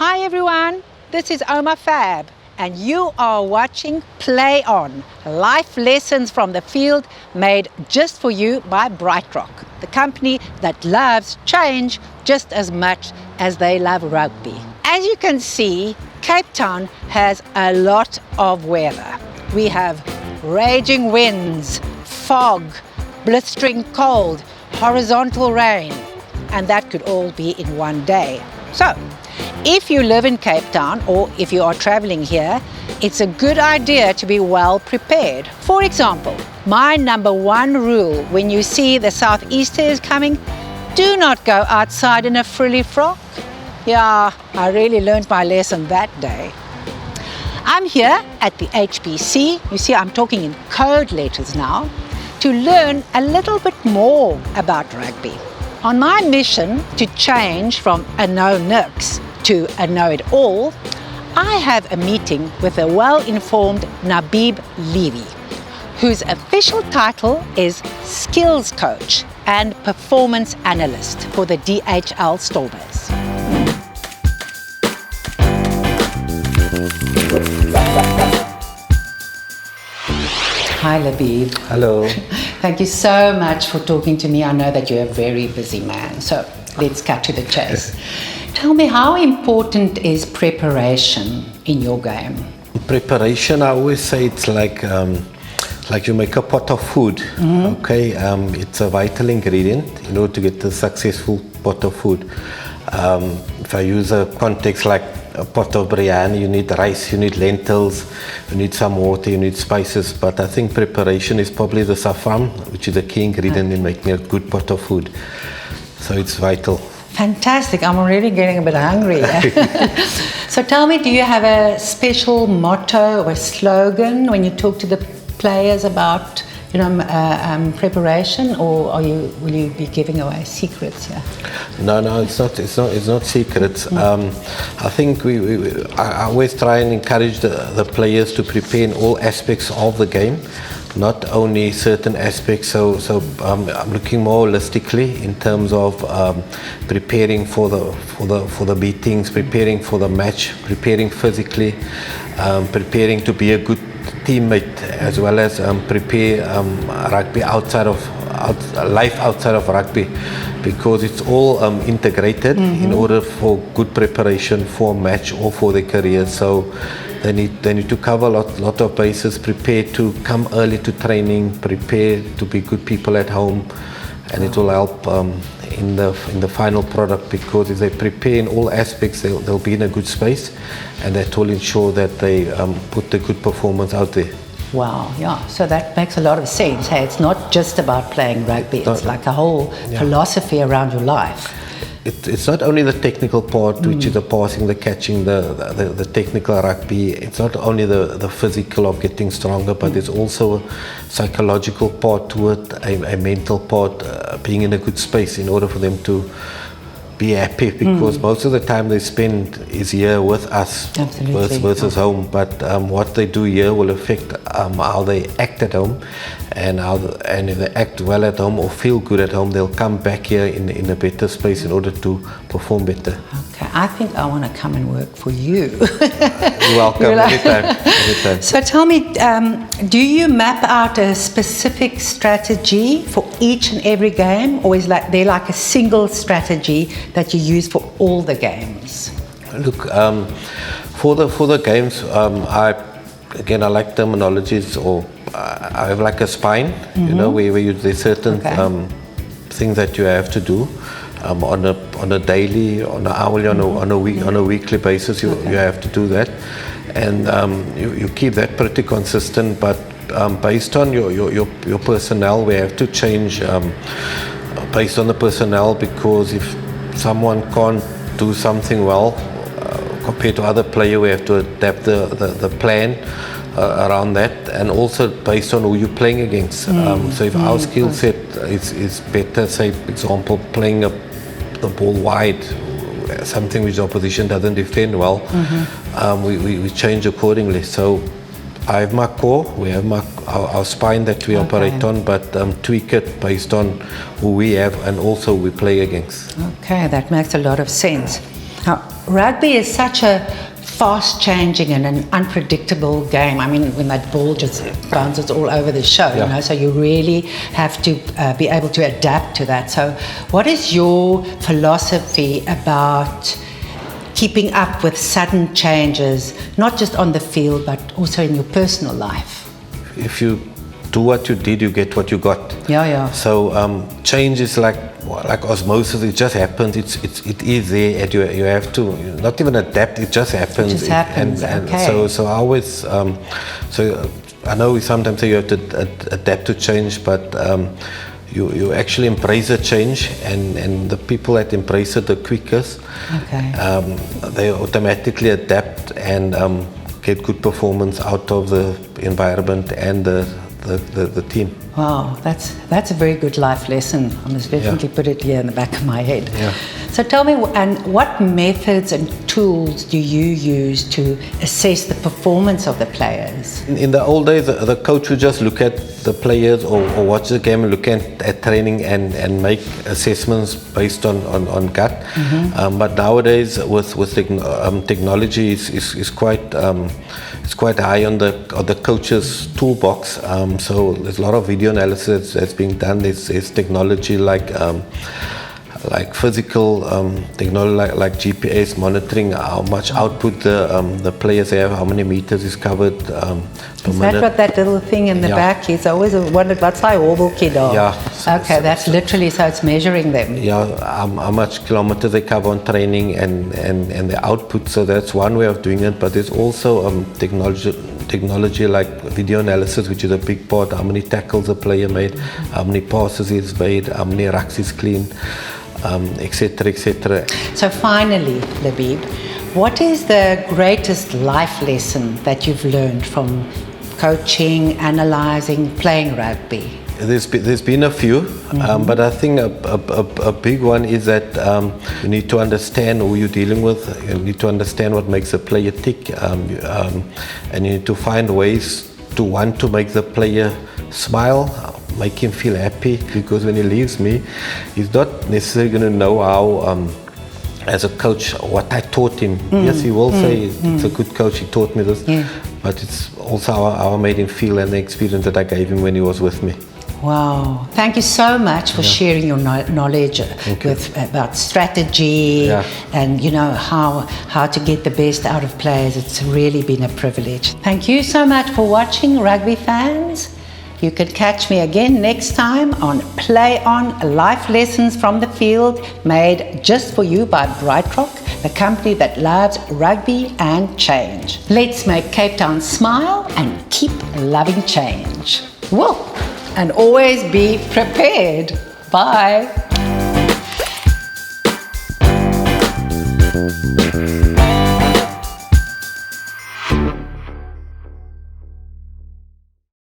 Hi everyone, this is Ouma Fab and you are watching Play On, life lessons from the field made just for you by BrightRock, the company that loves change just as much as they love rugby. As you can see, Cape Town has a lot of weather. We have raging winds, fog, blistering cold, horizontal rain, and that could all be in one day. So, if you live in Cape Town or if you are traveling here, it's a good idea to be well prepared. For example, my number one rule when you see the southeaster is coming, do not go outside in a frilly frock. Yeah, I really learned my lesson that day. I'm here at the HBC, you see I'm talking in code letters now, to learn a little bit more about rugby. On my mission to change from a no-nix to a know-it-all, I have a meeting with a well-informed Labeeb Levy, whose official title is Skills Coach and Performance Analyst for the DHL Stormers. Hi Labeeb. Hello. Thank you so much for talking to me. I know that you're a very busy man, so let's cut to the chase. Tell me, how important is preparation in your game? Preparation, I always say it's like you make a pot of food. Okay, it's a vital ingredient in order to get a successful pot of food. If I use a context like a pot of biryani, you need rice, you need lentils, you need some water, you need spices, but I think preparation is probably the saffron, which is a key ingredient in making a good pot of food. So it's vital. Fantastic. I'm already getting a bit hungry. So tell me, do you have a special motto or a slogan when you talk to the players about preparation, or will you be giving away secrets here? No, it's not secrets. I think I always try and encourage the players to prepare in all aspects of the game, not only certain aspects. So I'm looking more holistically in terms of preparing for the beatings, preparing for the match, preparing physically, preparing to be a good teammate, as well as prepare rugby life outside of rugby, because it's all integrated in order for good preparation for a match or for their career. So they need to cover a lot of bases, prepare to come early to training, prepare to be good people at home, and it will help in the final product, because if they prepare in all aspects, they'll be in a good space, and that will ensure that they put the good performance out there. Wow, yeah, so that makes a lot of sense. Hey, it's not just about playing rugby, it's like a whole philosophy around your life. It's not only the technical part, which is the passing, the catching, the technical rugby. It's not only the physical of getting stronger, but there's also a psychological part to it, a mental part, being in a good space in order for them to be happy, because most of the time they spend is here with us versus home. But what they do here will affect how they act at home, and if they act well at home or feel good at home, they'll come back here in a better space in order to perform better. Okay, I think I want to come and work for you. You're welcome. Anytime. So tell me, do you map out a specific strategy for each and every game, or is there like a single strategy that you use for all the games? Look, for the games, I like terminologies, or I have like a spine, where there's certain things that you have to do on a daily, on an hourly, on a weekly basis. You have to do that, and you keep that pretty consistent. But based on your personnel, we have to change based on the personnel, because if someone can't do something well compared to other player, we have to adapt the plan around that, and also based on who you're playing against. So if our skill set is better, say for example playing the ball wide, something which the opposition doesn't defend well, we change accordingly. So I have my core, we have our spine that we operate on, but tweak it based on who we have and also who we play against. Okay, that makes a lot of sense. Now, rugby is such a fast-changing and an unpredictable game. I mean, when that ball just bounces all over the show, you know, so you really have to be able to adapt to that. So what is your philosophy about keeping up with sudden changes, not just on the field, but also in your personal life? If you do what you did, you get what you got. Yeah. So change is like osmosis. It just happens. It is there, and you have to not even adapt. It just happens. It just happens. And okay. So I always so I know we sometimes say you have to adapt to change, but you actually embrace the change, and the people that embrace it the quickest, they automatically adapt and get good performance out of the environment and the team. Wow, that's a very good life lesson. I must definitely put it here in the back of my head. Yeah. So tell me, and what methods and tools do you use to assess the performance of the players? In the old days, the coach would just look at the players or watch the game and look at training and make assessments based on gut. But nowadays, with technology, is quite high on the coach's toolbox. So there's a lot of video analysis that's being done. There's technology like physical technology, like GPS monitoring how much output the players have, how many meters is covered per Is minute. that what that little thing in the back is? I always wondered what's hy hobbeltjie daar. Yeah. Okay, that's literally, so it's measuring them. Yeah, how much kilometers they cover on training and the output. So that's one way of doing it. But there's also technology like video analysis, which is a big part. How many tackles a player made, how many passes he's made, how many rucks he's cleaned, etc., etc. So finally, Labeeb, what is the greatest life lesson that you've learned from coaching, analysing, playing rugby? There's been a few, but I think a big one is that you need to understand who you're dealing with. You need to understand what makes a player tick, and you need to find ways to want to make the player smile, make him feel happy, because when he leaves me, he's not necessarily going to know how, as a coach, what I taught him. Yes, he will say it's a good coach, he taught me this, but it's also how I made him feel and the experience that I gave him when he was with me. Wow, thank you so much for sharing your knowledge about strategy and how to get the best out of players. It's really been a privilege. Thank you so much for watching, rugby fans. You can catch me again next time on Play On, Life Lessons from the Field, made just for you by BrightRock, the company that loves rugby and change. Let's make Cape Town smile and keep loving change. Whoa! And always be prepared. Bye.